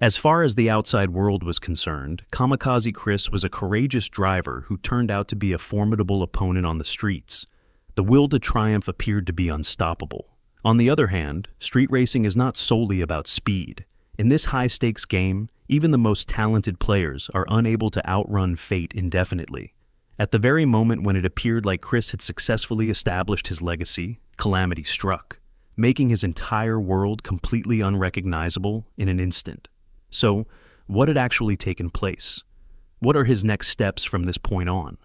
As far as the outside world was concerned, Kamikaze Chris was a courageous driver who turned out to be a formidable opponent on the streets. The will to triumph appeared to be unstoppable. On the other hand, street racing is not solely about speed. In this high-stakes game, even the most talented players are unable to outrun fate indefinitely. At the very moment when it appeared like Chris had successfully established his legacy, calamity struck, making his entire world completely unrecognizable in an instant. So, what had actually taken place? What are his next steps from this point on?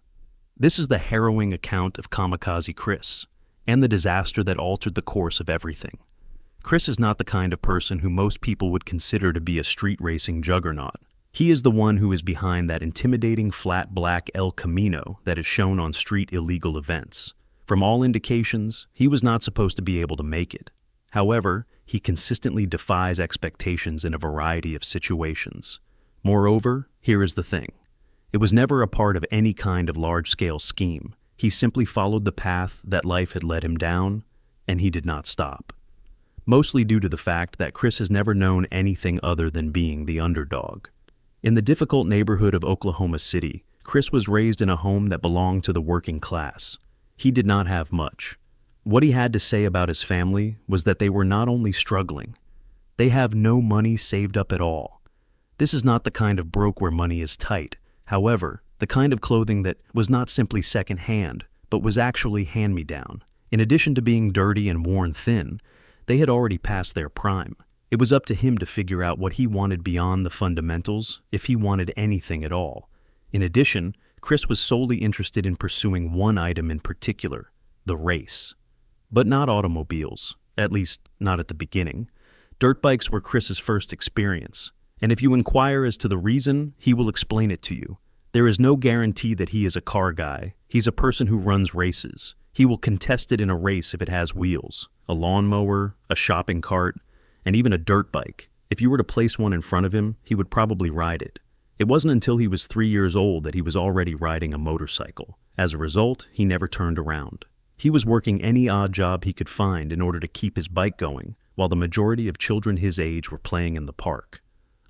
This is the harrowing account of Kamikaze Chris, and the disaster that altered the course of everything. Chris is not the kind of person who most people would consider to be a street racing juggernaut. He is the one who is behind that intimidating flat black El Camino that is shown on street illegal events. From all indications, he was not supposed to be able to make it. However, he consistently defies expectations in a variety of situations. Moreover, here is the thing. It was never a part of any kind of large-scale scheme. He simply followed the path that life had led him down, and he did not stop. Mostly due to the fact that Chris has never known anything other than being the underdog. In the difficult neighborhood of Oklahoma City, Chris was raised in a home that belonged to the working class. He did not have much. What he had to say about his family was that they were not only struggling, they have no money saved up at all. This is not the kind of broke where money is tight. However, the kind of clothing that was not simply second-hand, but was actually hand-me-down. In addition to being dirty and worn thin, they had already passed their prime. It was up to him to figure out what he wanted beyond the fundamentals, if he wanted anything at all. In addition, Chris was solely interested in pursuing one item in particular, the race. But not automobiles, at least not at the beginning. Dirt bikes were Chris's first experience, and if you inquire as to the reason, he will explain it to you. There is no guarantee that he is a car guy. He's a person who runs races. He will contest it in a race if it has wheels, a lawnmower, a shopping cart, and even a dirt bike. If you were to place one in front of him, he would probably ride it. It wasn't until he was 3 years old that he was already riding a motorcycle. As a result, he never turned around. He was working any odd job he could find in order to keep his bike going, while the majority of children his age were playing in the park.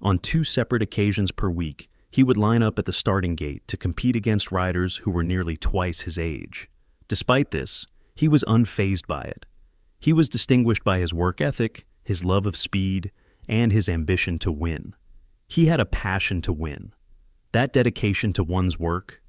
On 2 separate occasions per week, he would line up at the starting gate to compete against riders who were nearly twice his age. Despite this, he was unfazed by it. He was distinguished by his work ethic, his love of speed, and his ambition to win. He had a passion to win. That dedication to one's work,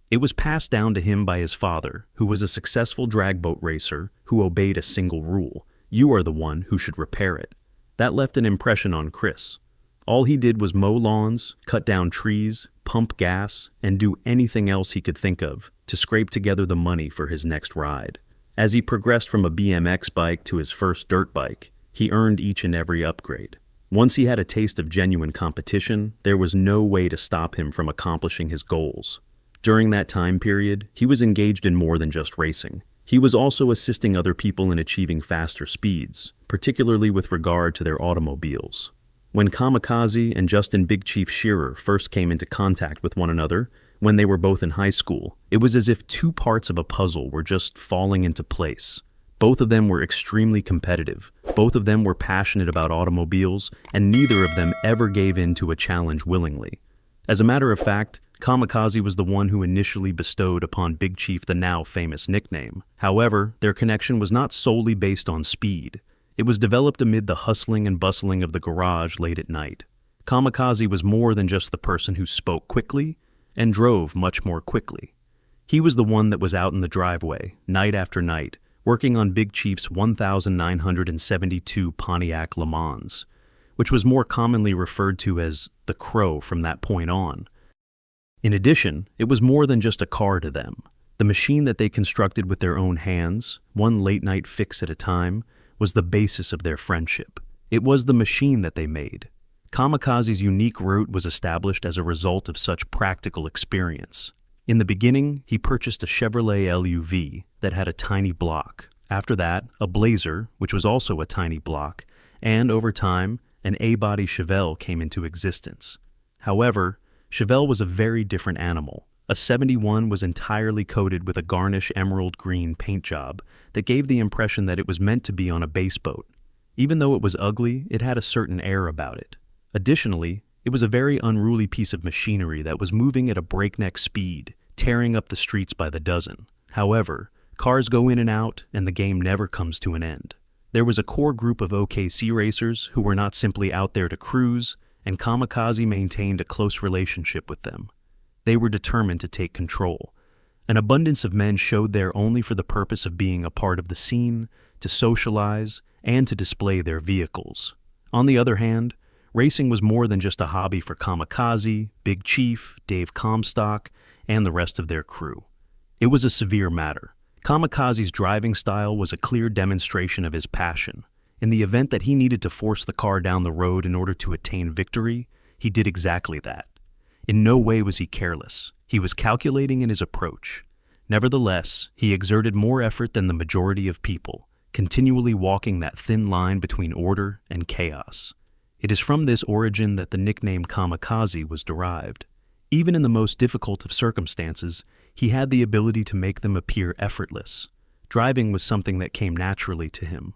it was passed down to him by his father, who was a successful drag boat racer who obeyed a single rule: you are the one who should repair it. That left an impression on Chris. All he did was mow lawns, cut down trees, pump gas, and do anything else he could think of to scrape together the money for his next ride. As he progressed from a BMX bike to his first dirt bike, he earned each and every upgrade. Once he had a taste of genuine competition, there was no way to stop him from accomplishing his goals. During that time period, he was engaged in more than just racing. He was also assisting other people in achieving faster speeds, particularly with regard to their automobiles. When Kamikaze and Justin Big Chief Shearer first came into contact with one another, when they were both in high school, it was as if 2 parts of a puzzle were just falling into place. Both of them were extremely competitive. Both of them were passionate about automobiles, and neither of them ever gave in to a challenge willingly. As a matter of fact, Kamikaze was the one who initially bestowed upon Big Chief the now famous nickname. However, their connection was not solely based on speed. It was developed amid the hustling and bustling of the garage late at night. Kamikaze was more than just the person who spoke quickly and drove much more quickly. He was the one that was out in the driveway, night after night, working on Big Chief's 1972 Pontiac Le Mans, which was more commonly referred to as the Crow from that point on. In addition, it was more than just a car to them. The machine that they constructed with their own hands, one late-night fix at a time, was the basis of their friendship. It was the machine that they made. Kamikaze's unique route was established as a result of such practical experience. In the beginning, he purchased a Chevrolet LUV that had a tiny block. After that, a Blazer, which was also a tiny block, and over time, an A-body Chevelle came into existence. However, Chevelle was a very different animal. A 71 was entirely coated with a garnish emerald green paint job that gave the impression that it was meant to be on a base boat. Even though it was ugly, it had a certain air about it. Additionally, it was a very unruly piece of machinery that was moving at a breakneck speed, tearing up the streets by the dozen. However, cars go in and out, and the game never comes to an end. There was a core group of OKC racers who were not simply out there to cruise, and Kamikaze maintained a close relationship with them. They were determined to take control. An abundance of men showed there only for the purpose of being a part of the scene, to socialize, and to display their vehicles. On the other hand, racing was more than just a hobby for Kamikaze, Big Chief, Dave Comstock, and the rest of their crew. It was a severe matter. Kamikaze's driving style was a clear demonstration of his passion. In the event that he needed to force the car down the road in order to attain victory, he did exactly that. In no way was he careless. He was calculating in his approach. Nevertheless, he exerted more effort than the majority of people, continually walking that thin line between order and chaos. It is from this origin that the nickname Kamikaze was derived. Even in the most difficult of circumstances, he had the ability to make them appear effortless. Driving was something that came naturally to him.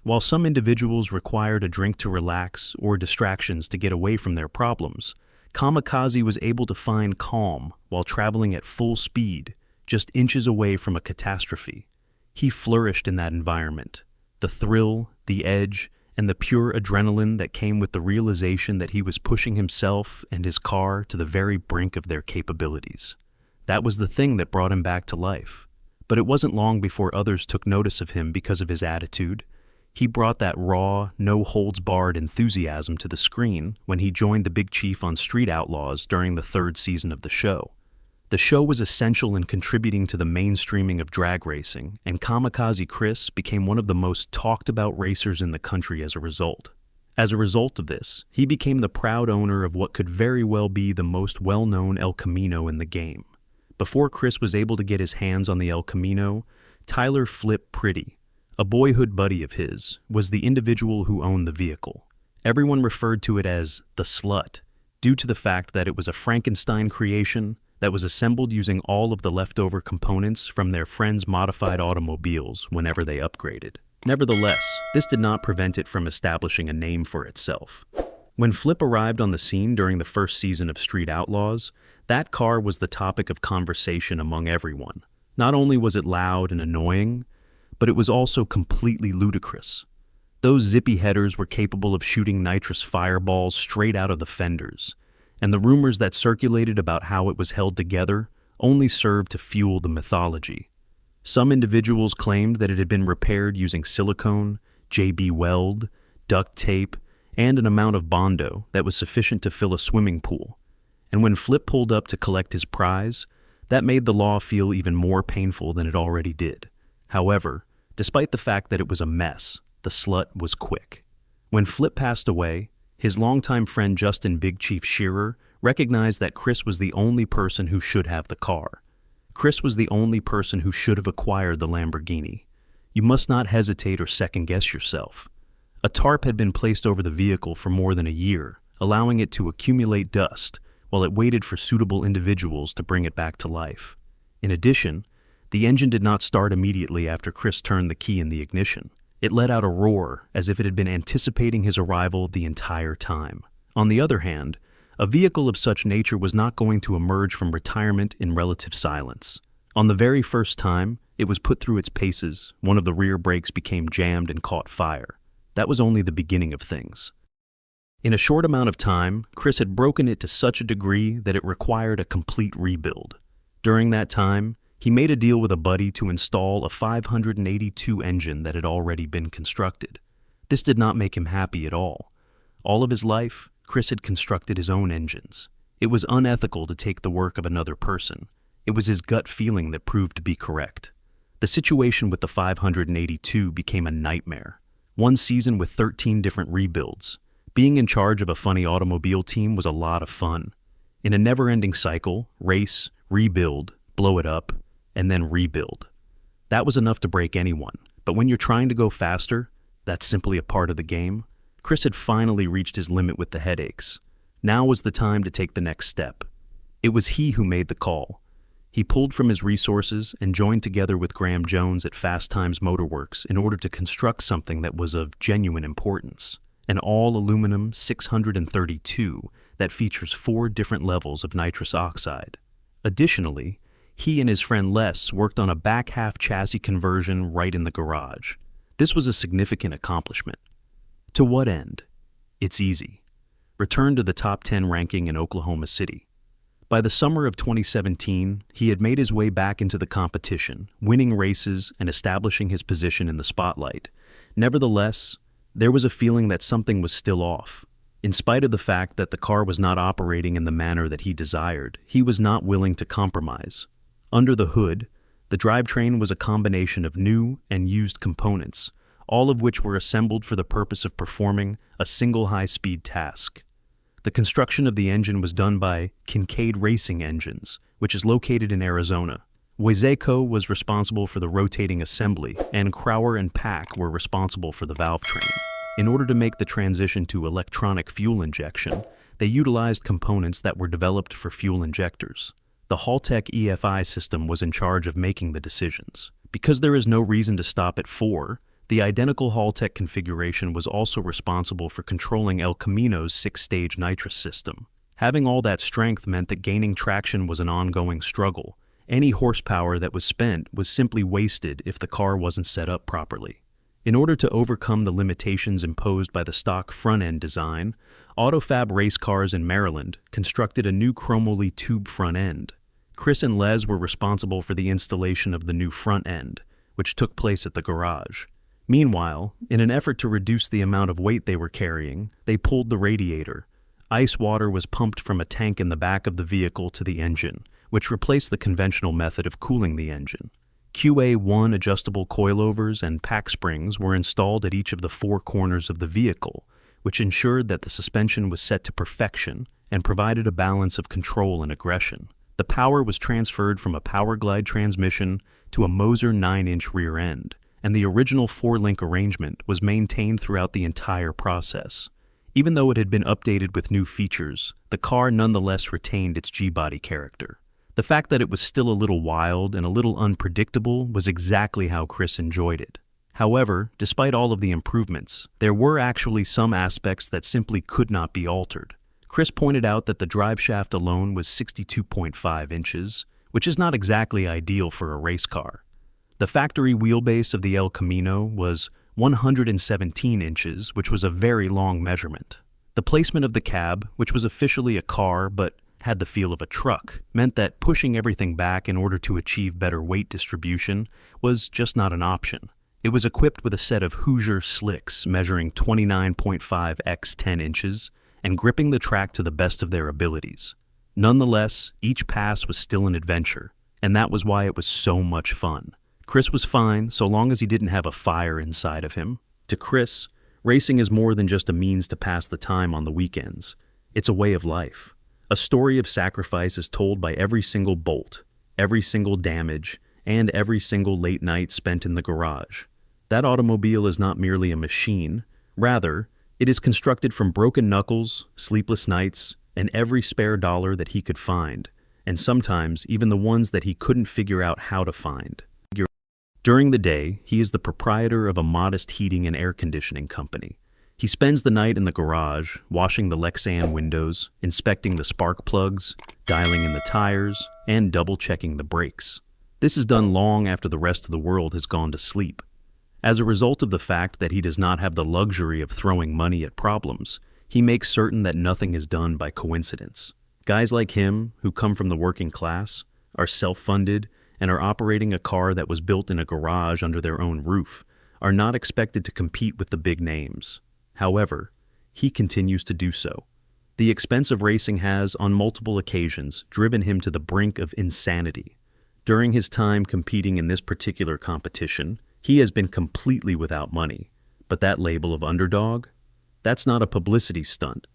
While some individuals required a drink to relax or distractions to get away from their problems, Kamikaze was able to find calm while traveling at full speed, just inches away from a catastrophe. He flourished in that environment. The thrill, the edge, and the pure adrenaline that came with the realization that he was pushing himself and his car to the very brink of their capabilities. That was the thing that brought him back to life. But it wasn't long before others took notice of him because of his attitude. He brought that raw, no-holds-barred enthusiasm to the screen when he joined the Big Chief on Street Outlaws during the 3rd season of the show. The show was essential in contributing to the mainstreaming of drag racing, and Kamikaze Chris became one of the most talked-about racers in the country as a result. As a result of this, he became the proud owner of what could very well be the most well-known El Camino in the game. Before Chris was able to get his hands on the El Camino, Tyler Flip Pretty, a boyhood buddy of his, was the individual who owned the vehicle. Everyone referred to it as the Slut, due to the fact that it was a Frankenstein creation that was assembled using all of the leftover components from their friends' modified automobiles whenever they upgraded. Nevertheless, this did not prevent it from establishing a name for itself. When Flip arrived on the scene during the 1st season of Street Outlaws, that car was the topic of conversation among everyone. Not only was it loud and annoying, but it was also completely ludicrous. Those zippy headers were capable of shooting nitrous fireballs straight out of the fenders, and the rumors that circulated about how it was held together only served to fuel the mythology. Some individuals claimed that it had been repaired using silicone, JB Weld, duct tape, and an amount of Bondo that was sufficient to fill a swimming pool. And when Flip pulled up to collect his prize, that made the law feel even more painful than it already did. However, despite the fact that it was a mess, the Slut was quick. When Flip passed away, his longtime friend Justin Big Chief Shearer recognized that Chris was the only person who should have the car. Chris was the only person who should have acquired the Lamborghini. You must not hesitate or second-guess yourself. A tarp had been placed over the vehicle for more than a year, allowing it to accumulate dust while it waited for suitable individuals to bring it back to life. In addition, the engine did not start immediately after Chris turned the key in the ignition. It let out a roar as if it had been anticipating his arrival the entire time. On the other hand, a vehicle of such nature was not going to emerge from retirement in relative silence. On the very first time it was put through its paces, one of the rear brakes became jammed and caught fire. That was only the beginning of things. In a short amount of time, Chris had broken it to such a degree that it required a complete rebuild. During that time, he made a deal with a buddy to install a 582 engine that had already been constructed. This did not make him happy at all. All of his life, Chris had constructed his own engines. It was unethical to take the work of another person. It was his gut feeling that proved to be correct. The situation with the 582 became a nightmare. One season with 13 different rebuilds. Being in charge of a funny automobile team was a lot of fun. In a never-ending cycle, race, rebuild, blow it up, and then rebuild. That was enough to break anyone, but when you're trying to go faster, that's simply a part of the game. Chris had finally reached his limit with the headaches. Now was the time to take the next step. It was he who made the call. He pulled from his resources and joined together with Graham Jones at Fast Times Motorworks in order to construct something that was of genuine importance. an all-aluminum 632 that features 4 different levels of nitrous oxide. Additionally, he and his friend Les worked on a back-half chassis conversion right in the garage. This was a significant accomplishment. To what end? It's easy. Return to the top 10 ranking in Oklahoma City. By the summer of 2017, he had made his way back into the competition, winning races and establishing his position in the spotlight. Nevertheless, there was a feeling that something was still off. In spite of the fact that the car was not operating in the manner that he desired, he was not willing to compromise. Under the hood, the drivetrain was a combination of new and used components, all of which were assembled for the purpose of performing a single high-speed task. The construction of the engine was done by Kincaid Racing Engines, which is located in Arizona. Wazeco was responsible for the rotating assembly, and Crowder and Pack were responsible for the valve train. In order to make the transition to electronic fuel injection, they utilized components that were developed for fuel injectors. The Haltech EFI system was in charge of making the decisions. Because there is no reason to stop at 4, the identical Haltech configuration was also responsible for controlling El Camino's 6-stage nitrous system. Having all that strength meant that gaining traction was an ongoing struggle. Any horsepower that was spent was simply wasted if the car wasn't set up properly. In order to overcome the limitations imposed by the stock front-end design, Autofab Race Cars in Maryland constructed a new chromoly tube front end. Chris and Les were responsible for the installation of the new front end, which took place at the garage. Meanwhile, in an effort to reduce the amount of weight they were carrying, they pulled the radiator. Ice water was pumped from a tank in the back of the vehicle to the engine, which replaced the conventional method of cooling the engine. QA1 adjustable coilovers and pack springs were installed at each of the 4 corners of the vehicle, which ensured that the suspension was set to perfection and provided a balance of control and aggression. The power was transferred from a Powerglide transmission to a Moser 9-inch rear end, and the original 4-link arrangement was maintained throughout the entire process. Even though it had been updated with new features, the car nonetheless retained its G-body character. The fact that it was still a little wild and a little unpredictable was exactly how Chris enjoyed it. However, despite all of the improvements, there were actually some aspects that simply could not be altered. Chris pointed out that the driveshaft alone was 62.5 inches, which is not exactly ideal for a race car. The factory wheelbase of the El Camino was 117 inches, which was a very long measurement. The placement of the cab, which was officially a car but had the feel of a truck, meant that pushing everything back in order to achieve better weight distribution was just not an option. It was equipped with a set of Hoosier slicks measuring 29.5 x 10 inches and gripping the track to the best of their abilities. Nonetheless, each pass was still an adventure, and that was why it was so much fun. Chris was fine so long as he didn't have a fire inside of him. To Chris, racing is more than just a means to pass the time on the weekends. It's a way of life. A story of sacrifice is told by every single bolt, every single damage, and every single late night spent in the garage. That automobile is not merely a machine. Rather, it is constructed from broken knuckles, sleepless nights, and every spare dollar that he could find, and sometimes even the ones that he couldn't figure out how to find. During the day, he is the proprietor of a modest heating and air conditioning company. He spends the night in the garage, washing the Lexan windows, inspecting the spark plugs, dialing in the tires, and double-checking the brakes. This is done long after the rest of the world has gone to sleep. As a result of the fact that he does not have the luxury of throwing money at problems, he makes certain that nothing is done by coincidence. Guys like him, who come from the working class, are self-funded, and are operating a car that was built in a garage under their own roof, are not expected to compete with the big names. However, he continues to do so. The expense of racing has, on multiple occasions, driven him to the brink of insanity. During his time competing in this particular competition, he has been completely without money. But that label of underdog? That's not a publicity stunt.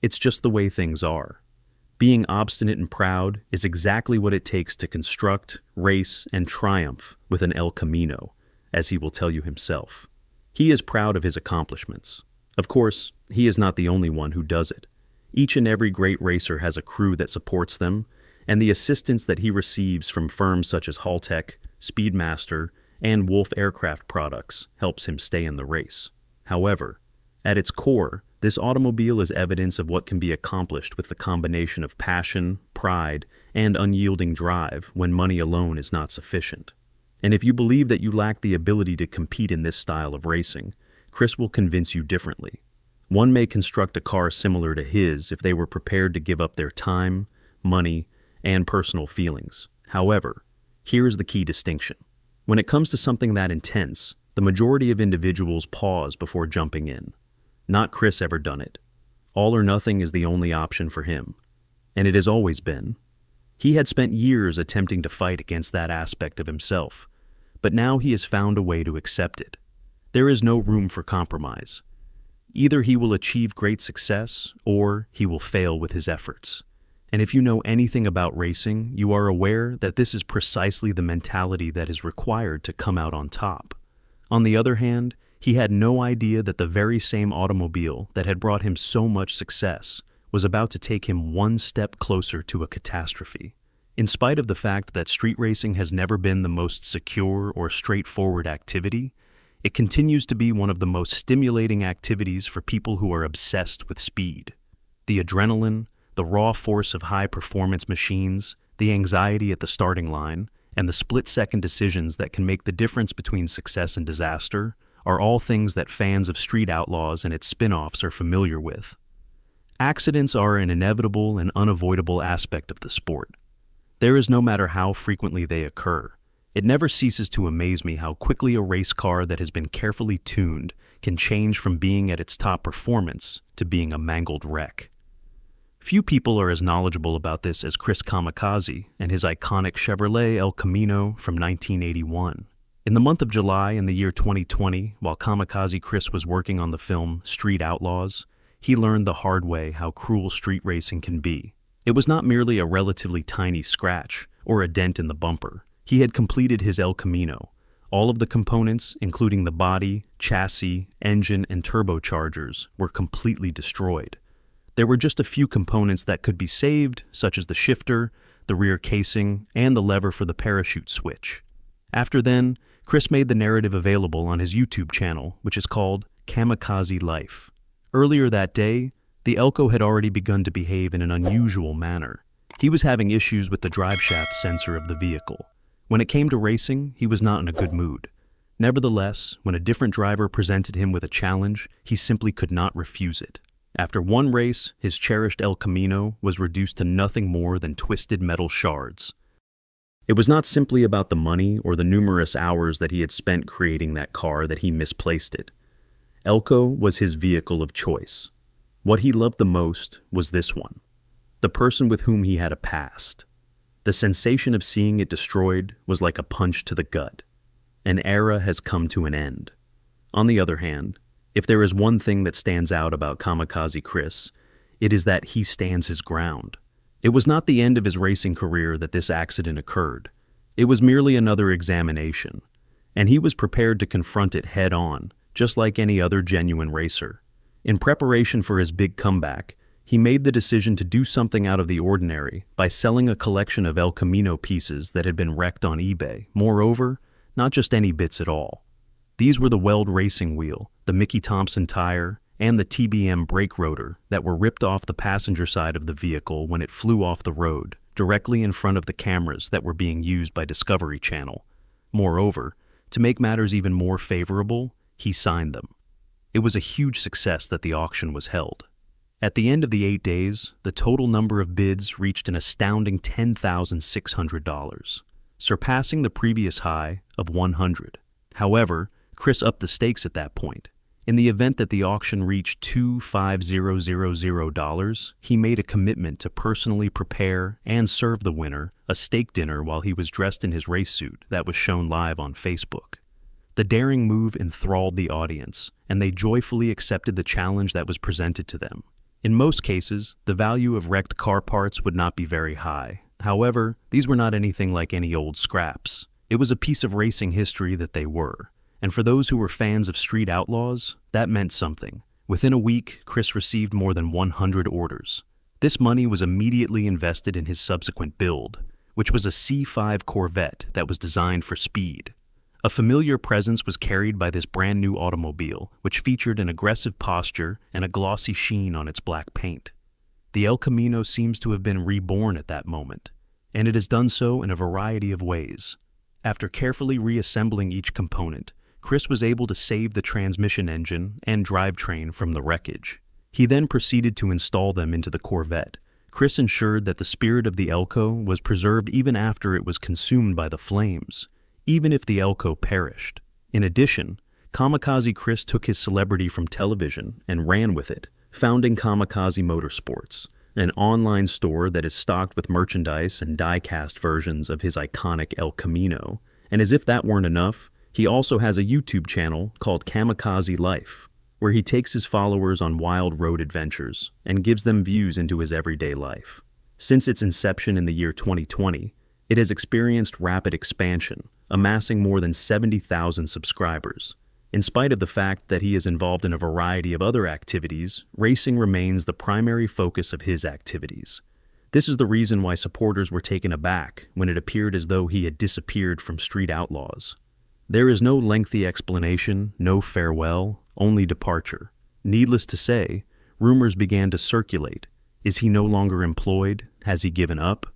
It's just the way things are. Being obstinate and proud is exactly what it takes to construct, race, and triumph with an El Camino, as he will tell you himself. He is proud of his accomplishments. Of course, he is not the only one who does it. Each and every great racer has a crew that supports them, and the assistance that he receives from firms such as Haltech, Speedmaster, and Wolf Aircraft Products helps him stay in the race. However, At its core, this automobile is evidence of what can be accomplished with the combination of passion, pride, and unyielding drive when money alone is not sufficient. And if you believe that you lack the ability to compete in this style of racing, Chris will convince you differently. One may construct a car similar to his if they were prepared to give up their time, money, and personal feelings. However, here is the key distinction. When it comes to something that intense, the majority of individuals pause before jumping in. Not Chris ever done it. All or nothing is the only option for him. And it has always been. He had spent years attempting to fight against that aspect of himself, but now he has found a way to accept it. There is no room for compromise. Either he will achieve great success, or he will fail with his efforts. And if you know anything about racing, you are aware that this is precisely the mentality that is required to come out on top. On the other hand, he had no idea that the very same automobile that had brought him so much success was about to take him one step closer to a catastrophe. In spite of the fact that street racing has never been the most secure or straightforward activity, it continues to be one of the most stimulating activities for people who are obsessed with speed. The adrenaline, the raw force of high-performance machines, the anxiety at the starting line, and the split-second decisions that can make the difference between success and disaster are all things that fans of Street Outlaws and its spin-offs are familiar with. Accidents are an inevitable and unavoidable aspect of the sport. There is no matter how frequently they occur. It never ceases to amaze me how quickly a race car that has been carefully tuned can change from being at its top performance to being a mangled wreck. Few people are as knowledgeable about this as Chris Kamikaze and his iconic Chevrolet El Camino from 1981. In the month of July in the year 2020, while Kamikaze Chris was working on the film Street Outlaws, he learned the hard way how cruel street racing can be. It was not merely a relatively tiny scratch or a dent in the bumper. He had completed his El Camino. All of the components, including the body, chassis, engine, and turbochargers, were completely destroyed. There were just a few components that could be saved, such as the shifter, the rear casing, and the lever for the parachute switch. After then, Chris made the narrative available on his YouTube channel, which is called Kamikaze Life. Earlier that day, the Elco had already begun to behave in an unusual manner. He was having issues with the driveshaft sensor of the vehicle. When it came to racing, he was not in a good mood. Nevertheless, when a different driver presented him with a challenge, he simply could not refuse it. After one race, his cherished El Camino was reduced to nothing more than twisted metal shards. It was not simply about the money or the numerous hours that he had spent creating that car that he misplaced it. Elco was his vehicle of choice. What he loved the most was this one, the person with whom he had a past. The sensation of seeing it destroyed was like a punch to the gut. An era has come to an end. On the other hand, if there is one thing that stands out about Kamikaze Chris, it is that he stands his ground. It was not the end of his racing career that this accident occurred. It was merely another examination, and he was prepared to confront it head-on, just like any other genuine racer. In preparation for his big comeback, he made the decision to do something out of the ordinary by selling a collection of El Camino pieces that had been wrecked on eBay. Moreover, not just any bits at all. These were the Weld racing wheel, the Mickey Thompson tire, and the TBM brake rotor that were ripped off the passenger side of the vehicle when it flew off the road, directly in front of the cameras that were being used by Discovery Channel. Moreover, to make matters even more favorable, he signed them. It was a huge success that the auction was held. At the end of the 8 days, the total number of bids reached an astounding $10,600, surpassing the previous high of $100. However, Chris upped the stakes at that point. In the event that the auction reached $25,000, he made a commitment to personally prepare and serve the winner a steak dinner while he was dressed in his race suit that was shown live on Facebook. The daring move enthralled the audience, and they joyfully accepted the challenge that was presented to them. In most cases, the value of wrecked car parts would not be very high. However, these were not anything like any old scraps. It was a piece of racing history that they were. And for those who were fans of Street Outlaws, that meant something. Within a week, Chris received more than 100 orders. This money was immediately invested in his subsequent build, which was a C5 Corvette that was designed for speed. A familiar presence was carried by this brand new automobile, which featured an aggressive posture and a glossy sheen on its black paint. The El Camino seems to have been reborn at that moment, and it has done so in a variety of ways. After carefully reassembling each component, Chris was able to save the transmission engine and drivetrain from the wreckage. He then proceeded to install them into the Corvette. Chris ensured that the spirit of the Elco was preserved even after it was consumed by the flames, even if the Elco perished. In addition, Kamikaze Chris took his celebrity from television and ran with it, founding Kamikaze Motorsports, an online store that is stocked with merchandise and die-cast versions of his iconic El Camino. And as if that weren't enough, he also has a YouTube channel called Kamikaze Life, where he takes his followers on wild road adventures and gives them views into his everyday life. Since its inception in the year 2020, it has experienced rapid expansion, amassing more than 70,000 subscribers. In spite of the fact that he is involved in a variety of other activities, racing remains the primary focus of his activities. This is the reason why supporters were taken aback when it appeared as though he had disappeared from Street Outlaws. There is no lengthy explanation, no farewell, only departure. Needless to say, rumors began to circulate. Is he no longer employed? Has he given up?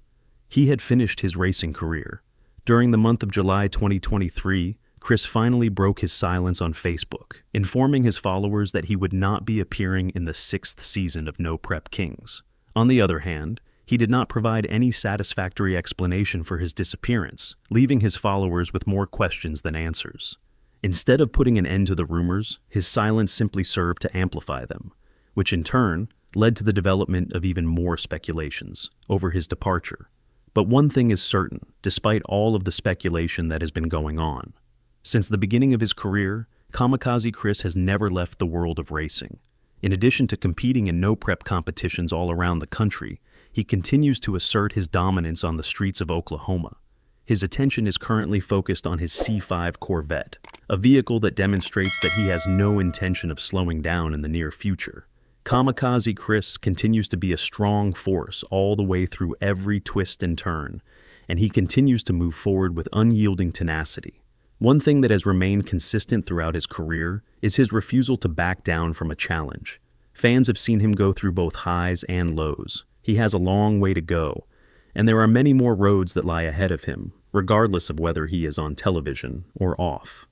He had finished his racing career. During the month of July 2023, Chris finally broke his silence on Facebook, informing his followers that he would not be appearing in the 6th season of No Prep Kings. On the other hand, he did not provide any satisfactory explanation for his disappearance, leaving his followers with more questions than answers. Instead of putting an end to the rumors, his silence simply served to amplify them, which in turn led to the development of even more speculations over his departure. But one thing is certain, despite all of the speculation that has been going on. Since the beginning of his career, Kamikaze Chris has never left the world of racing. In addition to competing in no-prep competitions all around the country, he continues to assert his dominance on the streets of Oklahoma. His attention is currently focused on his C5 Corvette, a vehicle that demonstrates that he has no intention of slowing down in the near future. Kamikaze Chris continues to be a strong force all the way through every twist and turn, and he continues to move forward with unyielding tenacity. One thing that has remained consistent throughout his career is his refusal to back down from a challenge. Fans have seen him go through both highs and lows. He has a long way to go, and there are many more roads that lie ahead of him, regardless of whether he is on television or off.